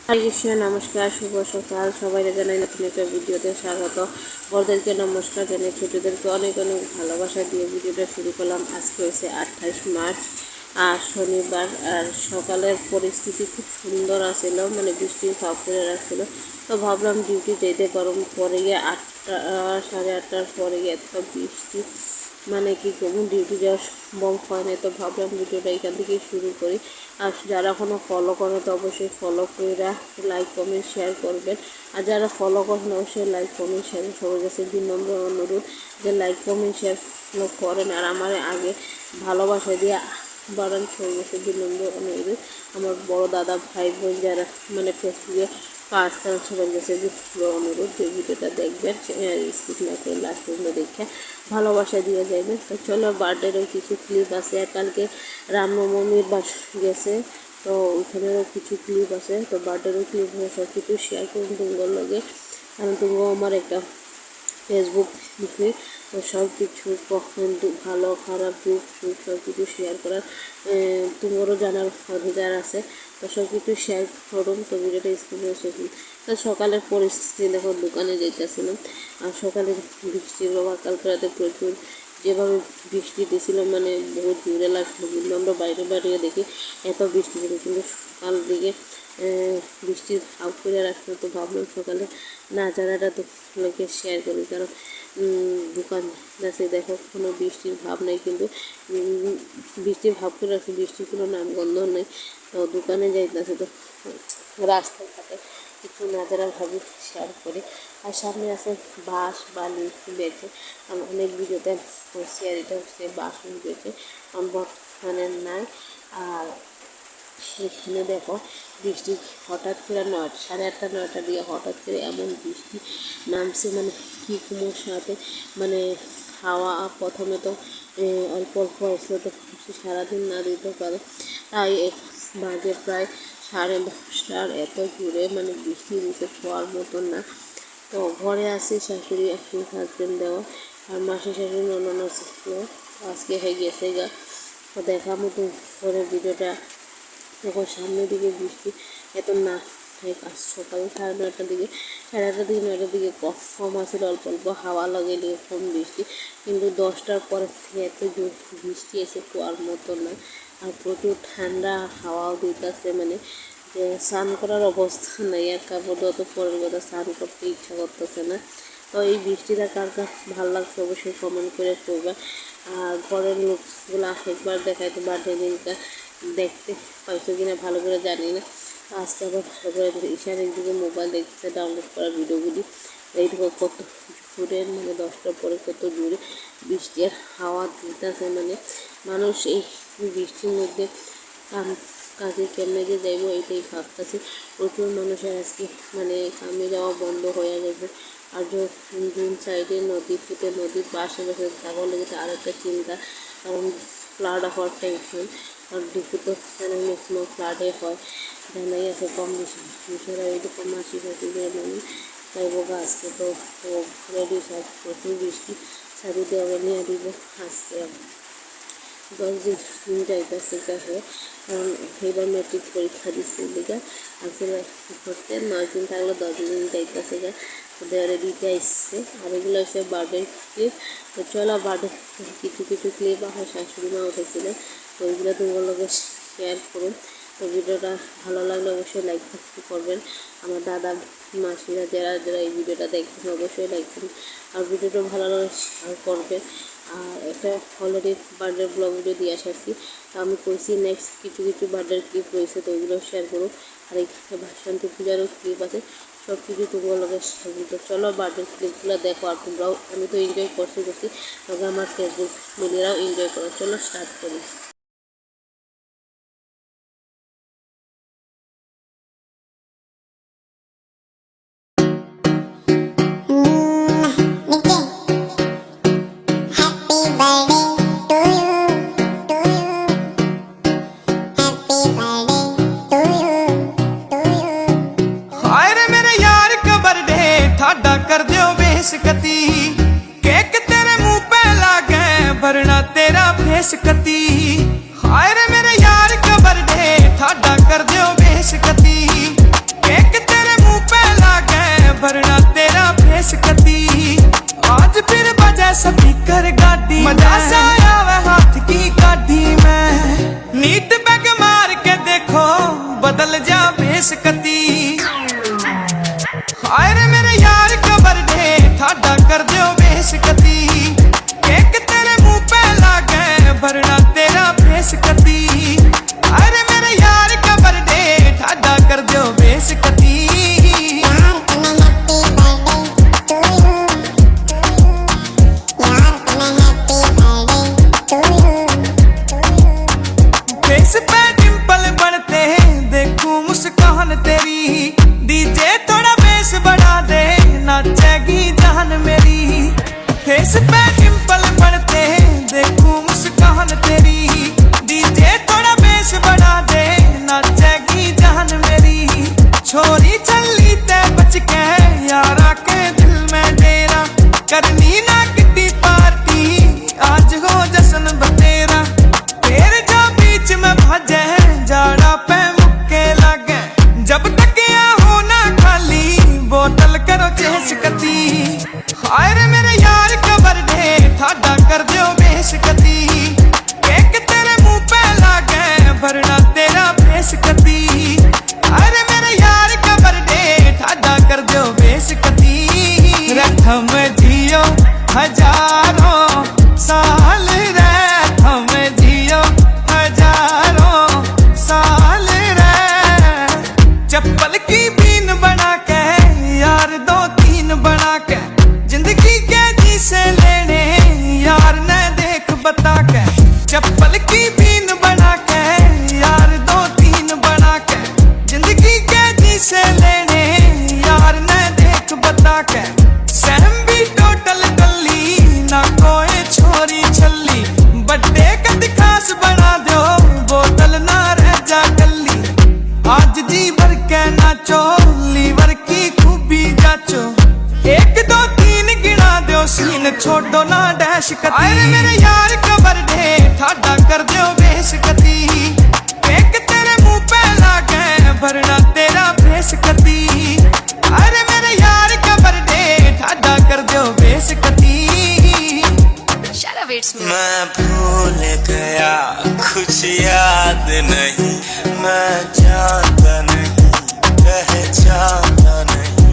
High Krishna, নমস্কার, শুভ সকাল। সবাইকে জানাই নতুন একটা ভিডিওতে স্বাগত। বড়দেরকে নমস্কার জানাই, ছোটোদেরকে অনেক অনেক ভালোবাসা দিয়ে ভিডিওটা শুরু করলাম। আজকে হয়েছে 28 মার্চ আর শনিবার। আর সকালের পরিস্থিতি খুব সুন্দর আসছিল, মানে বৃষ্টির ভাব করে রাখছিল। তো ভাবলাম ডিউটি যেতে পারো, পরে গিয়ে 8টা 8:30টার পরে গিয়ে এত বৃষ্টি, মানে কি করবো, ডিউটি যাওয়ার সম্ভব হয় না। তো ভাবলাম ভিডিওটা এখান থেকেই শুরু করি। আর যারা এখনও ফলো করে তো অবশ্যই ফলো করে লাইক কমেন্ট শেয়ার করবেন। আর যারা ফলো করেন অবশ্যই লাইক কমেন্ট শেয়ার, সবার কাছে 2 নম্বর অনুরোধ যে লাইক কমেন্ট শেয়ার করেন। আর আমার আগে ভালোবাসা দিয়ে বাড়ান, সবার কাছে 2 নম্বর অনুরোধ। আমার বড় দাদা ভাই বোন যারা মানে ফেসবুকে কাজ করেন, সবার কাছে অনুরোধ যে ভিডিওটা দেখবেন, স্কিপ না করে লাস্ট পর্যন্ত দেখে ভালোবাসা দিয়ে যাবেন। তো চলো, বার্থডেরও কিছু ক্লিপ আছে। আর কালকে রামনবমীর বাস গেছে, তো ওইখানেরও কিছু ক্লিপ আছে। তো বার্থডেরও ক্লিপ সব কিছু শেয়ার করুন তুঙ্গর লগে, কারণ তুঙ্গ আমার একটা ফেসবুক দিকে। তো সব কিছু ভালো খারাপ দুঃখ সুখ সব কিছু শেয়ার করার তোমারও জানার অধিকার আছে। তো সব কিছু শেয়ার করুন। তো ভিডিওটা স্ক্রিনে শুনুন। তো সকালের পরিস্থিতি দেখো, দোকানে যেতেছিলাম আর সকালে বৃষ্টির বাবা, কালকে রাতে প্রচুর যেভাবে বৃষ্টি দিয়েছিল, মানে বহুত জোরে লাগছিল। কিন্তু আমরা বাইরে বাইরে দেখি এত বৃষ্টি ছিল, কিন্তু সকাল দিকে বৃষ্টির ভাব করে রাখছিল। তো ভাবলাম সকালে নাজারাটা তো লোকে শেয়ার করি, কারণ দোকান আছে দেখো কোনো বৃষ্টির ভাব নেই, কিন্তু বৃষ্টির ভাব করে রাখছে, বৃষ্টির কোনো নামগন্ধ নেই। তো দোকানে যাইতেছে, তো রাস্তাঘাটে কিছু নাজারা ভাবে শেয়ার করি। আর সামনে আছে বাঁশ বালি বেঁচে, আমি অনেক ভিডিওতে শেয়ার এটা হচ্ছে বাঁশ বেঁচে বর্তমানে নাই। আর সেখানে দেখো বৃষ্টি হঠাৎ করে 8:30 9টা দিয়ে হঠাৎ করে এমন বৃষ্টি নামছে, মানে কী কুমোর সাথে, মানে হাওয়া প্রথমে তো অল্প অল্প আসলে, তো সারাদিন না দিতে পারে। তাই বাজে প্রায় 10:30টার এত জোরে মানে বৃষ্টি দিতে পাওয়ার মতন না। তো ঘরে আসি শাশুড়ি হাজবেন্ড দেওয়া আর মাসি শাশুড়ি ননদ ছিল, আজকে হয়ে গেছে গা। তো দেখা মতো করে ভিডিওটা দেখো। সামনের দিকে বৃষ্টি এত না, আজ সকাল 9:30টার দিকে 9:30 দিকে কম আসলে, অল্প অল্প হাওয়া লাগে কম বৃষ্টি, কিন্তু 10টার পরে থেকে এত জোর বৃষ্টি এসে কুয়ার মতো না। আর প্রচুর ঠান্ডা হাওয়াও দিতেছে, মানে যে স্নান করার অবস্থা নেই। এক কাপড় অত পরের কথা, স্নান করতে ইচ্ছা করতেছে না। তো এই বৃষ্টিটা কার কার ভালো লাগছে অবশ্যই কমেন্ট করে করবে। আর ঘরের লোকগুলো একবার দেখাইতে বার্থডে দিনটা দেখতে পাইছো কিনা ভালো করে জানি না। আজকে আবার ভালো করে ঈশানের দিকে মোবাইল দেখতে ডাউনলোড করা ভিডিওগুলি এইটুকু কত জোরে, মানে 10টার পরে কত জোরে বৃষ্টি আর হাওয়া দিতেছে, মানে মানুষ এই বৃষ্টির মধ্যে কাজে কেমনে যে যাইব এটাই ভাবতেছি। প্রচুর মানুষের আজকে মানে কামে যাওয়া বন্ধ হয়ে গেছে। আর জুন সাইডে নদী ফুটে, নদীর পাশে বসে থাকার লেগেছে আর একটা চিন্তা, কারণ ফ্লাড হওয়ার টেনশন। আর দুপুর তো জানাই ম্যাক্সিমাম ফ্লাডে হয়, জানাই আছে কম বেশি বিষয়রা এইরকম মাসি শাশুড়ি মানে তাই বোকা। আজকে তো রেডি সব প্রচুর বৃষ্টি, শাড়ি দেওয়া নিয়ে দিব আজকে 10 দিন যাইতেছে হয়ে, কারণ এবার মেট্রিক পরীক্ষা দিচ্ছে দিকে আসলে করতে 9 দিন থাকলে 10 দিন যাইতেছে গা। ওদের দিতে আসছে। আর এগুলো হচ্ছে বার্থডে ক্লিপ। তো চলো বার্থডে কিছু কিছু ক্লিপ আমার শাশুড়ি মা উঠেছিলেন, তো ওইগুলো তোমার লোকের শেয়ার করুন। তো ভিডিওটা ভালো লাগলে অবশ্যই লাইক করবেন। আমার দাদা মাসিরা যারা যারা এই ভিডিওটা দেখবেন অবশ্যই লাইক করুন, আর ভিডিওটা ভালো লাগলে শেয়ার করবেন। আর একটা অলরেডি বার্থডে ব্লগ ভিডিও দিয়ে আসছি, তো আমি কইছি নেক্সট কিছু কিছু বার্থডের ক্লিপ রয়েছে, তো ওইগুলো শেয়ার করুন। আর এখানে বাসন্তী পূজারও ক্লিপ আছে, সব কিছু তোমার লোকের শেয়ার। তো চলো বার্থডের ক্লিপগুলো দেখো। আর তোমরাও, আমি তো এনজয় করছি তবে আমার ফেসবুক মিলিয়েরাও এনজয় করো। চলো স্টার্ট করি। कर दियो बेसकती, केक तेरे मुंह पे लागे भरना तेरा बेसकती। हाय रे मेरे यार का बर्थडे ठाडा कर दियो बेसकती, केक बेसकती हाय रे मेरे यार कबर दे ठाडा कर दियो बेसकती केक तेरे मुंह पे लागे भरना तेरा बेसकती हाय रे मेरे यार कबर दे ठाडा कर दियो बेसकती फेस पे डिंपल बढ़ते देखूं मुस्कान तेरी डीजे थोड़ा बेस बढ़ा दे नाचेगी जान मेरी फेस पे डिंपल बढ़ते देखूं मुस्कान तेरी डीजे थोड़ा बेस बढ़ा दे नाचेगी जान मेरी छोरी चली ते बच के यारा के दिल में डेरा करनी ना किटी पार्टी आज हो जश्न बतेरा तेरे जो बीच में भजे जाड़ा पे मुक्के लगे जब तक या हो ना खाली बोतल करो चेसकती हाय रे मेरे यार कबर दे ठाडा कर दियो बेसकती केक तेरे मुंह पे लागे भरना तेरा बेसकती हाय रे मेरे यार कबर दे ठाडा कर दियो बेसकती रखम जियो हजारों साल रे हम जियो हजारों साल रे चप्पल की बीन बना के यार दो तीन बना के जिंदगी के जी से लेने यार ने देख बता के चप्पल की बीन बना के यार दो तीन बना के जिंदगी के जी से लेने यार ने देख बता के सहम भी टोटल गली ना कोई छोरी छल्ली बड्डे कद खास बना दो बोतल ना रह जा गली आज जी भर के नाचो लीवर की खूबी जाचो एक दो तीन गिना दो सीन छोड़ो ना डैश कती अरे मेरे यार कबर दे ठाडा कर दियो बेसकती केक तेरे मुंह पे लागे भरना तेरा बेसकती अरे मेरे यार कबर दे ठाडा कर दियो बेसकती मैं भूल गया कुछ याद नहीं मैं जानता नहीं पहचानता नहीं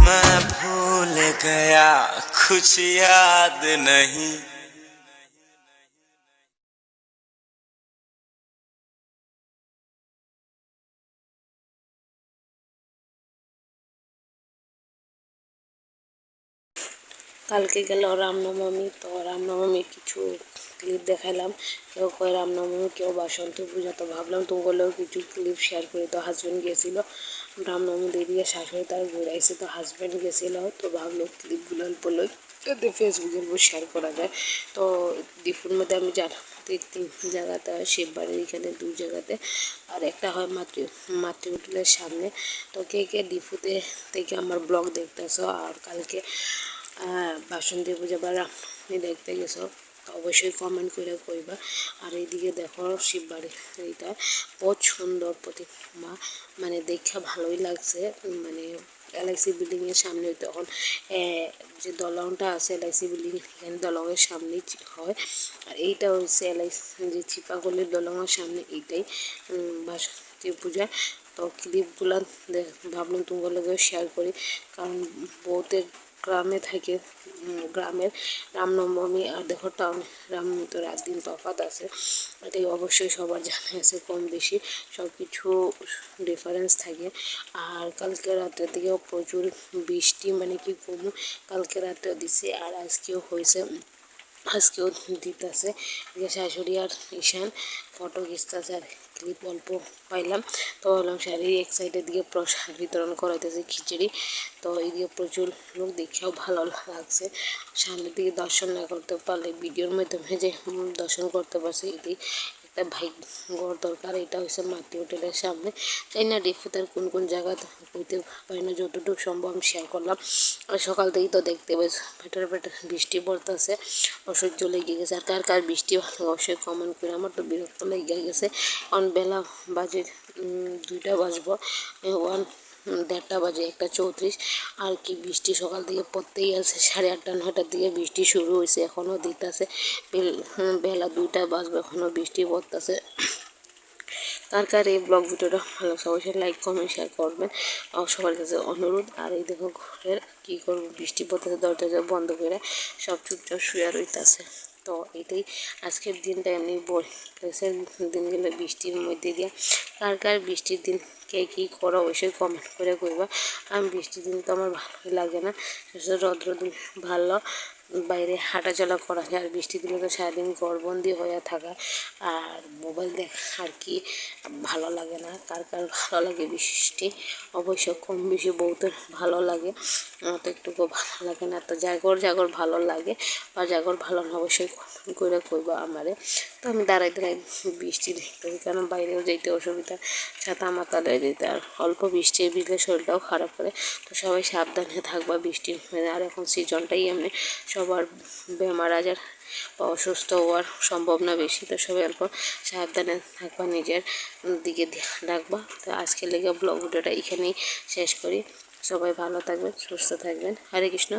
मैं भूल गया कुछ याद नहीं কালকে গেল রামনবমী তো রামনবমীর কিছু ক্লিপ দেখালাম কেউ কয় রামনবমী কেউ বাসন্তী পূজা তো ভাবলাম তোমাগুলোও কিছু ক্লিপ শেয়ার করি তো হাজব্যান্ড গেছিল রামনবমী দিয়ে শাশুড়ি তার ঘুরাইছে তো হাজব্যান্ড গেছিল তো ভাবলো ক্লিপগুলো অল্প লই যাতে ফেসবুকের উপর শেয়ার করা যায় তো ডিফুর মধ্যে আমি জানলাম তিন জায়গাতে হয় শিববাড়ির এখানে দুই জায়গাতে আর একটা হয় মাতৃ হোটেলের সামনে তো কে কে ডিফুতে থেকে আমার ব্লগ দেখতেছো আর কালকে বাসন্তী পূজা বা রামনবমী দেখতে গেছো তো অবশ্যই কমেন্ট করে কইবা আর এইদিকে দেখো শিববাড়ি এইটা বহুত সুন্দর প্রতিমা মানে দেখা ভালোই লাগছে মানে এলআইসি বিল্ডিংয়ের সামনে তখন যে দলংটা আছে এলআইসি বিল্ডিং এখানে দলংয়ের সামনেই হয় আর এইটা হচ্ছে এলআইসি যে চিপাগলির দলংয়ের সামনে এইটাই বাসন্তী পূজা তো ক্লিপগুলো ভাবলাম তোমার লগেও শেয়ার করি কারণ বহুতের গ্রামে থাকে গ্রামের রামনবমী আর দেখো টাউনে রামনবমী তো রাত দিন তফাৎ আছে এটাই অবশ্যই সবার জানা আছে কম বেশি সব কিছু ডিফারেন্স থাকে আর কালকে রাতের দিকেও প্রচুর বৃষ্টি মানে কি কমু কালকে রাতেও দিছে আর আজকেও হয়েছে আজকেও দিতেছে শাশুড়ি আর ঈশান ফটো খিচতেছে আর ক্লিপ অল্প পাইলাম তো ভাবলাম শাড়ির এক সাইডের দিকে প্রসাদ বিতরণ করাইতেছে খিচুড়ি তো এইদিকে প্রচুর লোক দেখেও ভালো লাগছে সামনের দিকে দর্শন না করতে পারলে ভিডিওর মাধ্যমে যে দর্শন করতে পারছি এটি একটা ঘর দরকার এটা হচ্ছে মাতৃ হোটেলের সামনে চাই না ডিফুতার কোন কোন জায়গা কইতে পারি না যতটুকু সম্ভব আমি শেয়ার করলাম আর সকাল থেকেই তো দেখতে পাচ্ছি পেটের বৃষ্টি পড়তেছে অসহ্য লেগে গেছে আর কার কার বৃষ্টি ভালো অবশ্যই কমেন্ট করে আমার তো বিরক্ত লেগে গেছে কারণ বেলা বাজে 2টা বাজবো 1:30 বাজে 1:34 আর কি বৃষ্টি সকাল থেকে পড়তেই আছে 8:30 9টার দিকে বৃষ্টি শুরু হয়েছে এখনও দিতেছে বেলা 2টা বাজবে এখনও বৃষ্টি পড়তেছে কার কার এই ব্লগ ভিডিওটা ভালো অবশ্যই লাইক কমেন্ট শেয়ার করবেন সবার কাছে অনুরোধ। আর এই দেখো ঘরের কী করবো, বৃষ্টি পড়তেছে, দরজা বন্ধ করে সব চুপচাপ শুয়ে রইতেছে। তো এটাই আজকের দিনটা এমনি বয়সের দিনগুলো বৃষ্টির মধ্যে দিয়ে। কার কার বৃষ্টির দিন কে কী করো অবশ্যই কমেন্ট করে কইবা। আমি বৃষ্টির দিন তো আমার ভালোই লাগে না, রৌদ্র দিন ভালো, বাইরে হাঁটাচলা করা যায়। আর বৃষ্টি দিলে তো সারাদিন ঘরবন্দি হয়ে থাকা আর মোবাইল দেখা আর কি ভালো লাগে না। কার কার ভালো লাগে বৃষ্টি অবশ্য কম বেশি বহুতের ভালো লাগে, আমার তো একটুকু ভালো লাগে না। তো জাগর ভালো লাগে বা জাগর ভালো না অবশ্যই করে কইবা আমারে। তো আমি দাঁড়াই বৃষ্টি দেখতে, কারণ বাইরেও যেতে অসুবিধা, ছাতা মাথা লয়ে যেতে, আর অল্প বৃষ্টি ভিজলে শরীরটাও খারাপ করে। তো সবাই সাবধানে থাকবা বৃষ্টির মধ্যে। আর এখন সিজনটাই এমনি সবার বেমার আজার বা অসুস্থ হওয়ার সম্ভাবনা বেশি। তো সবাই অল্প সাবধানে থাকবা, নিজের দিকে ধ্যান রাখবা। তো আজকের লেগে ব্লগ ভিডিওটা এখানেই শেষ করি। সবাই ভালো থাকবেন, সুস্থ থাকবেন। হরে কৃষ্ণ।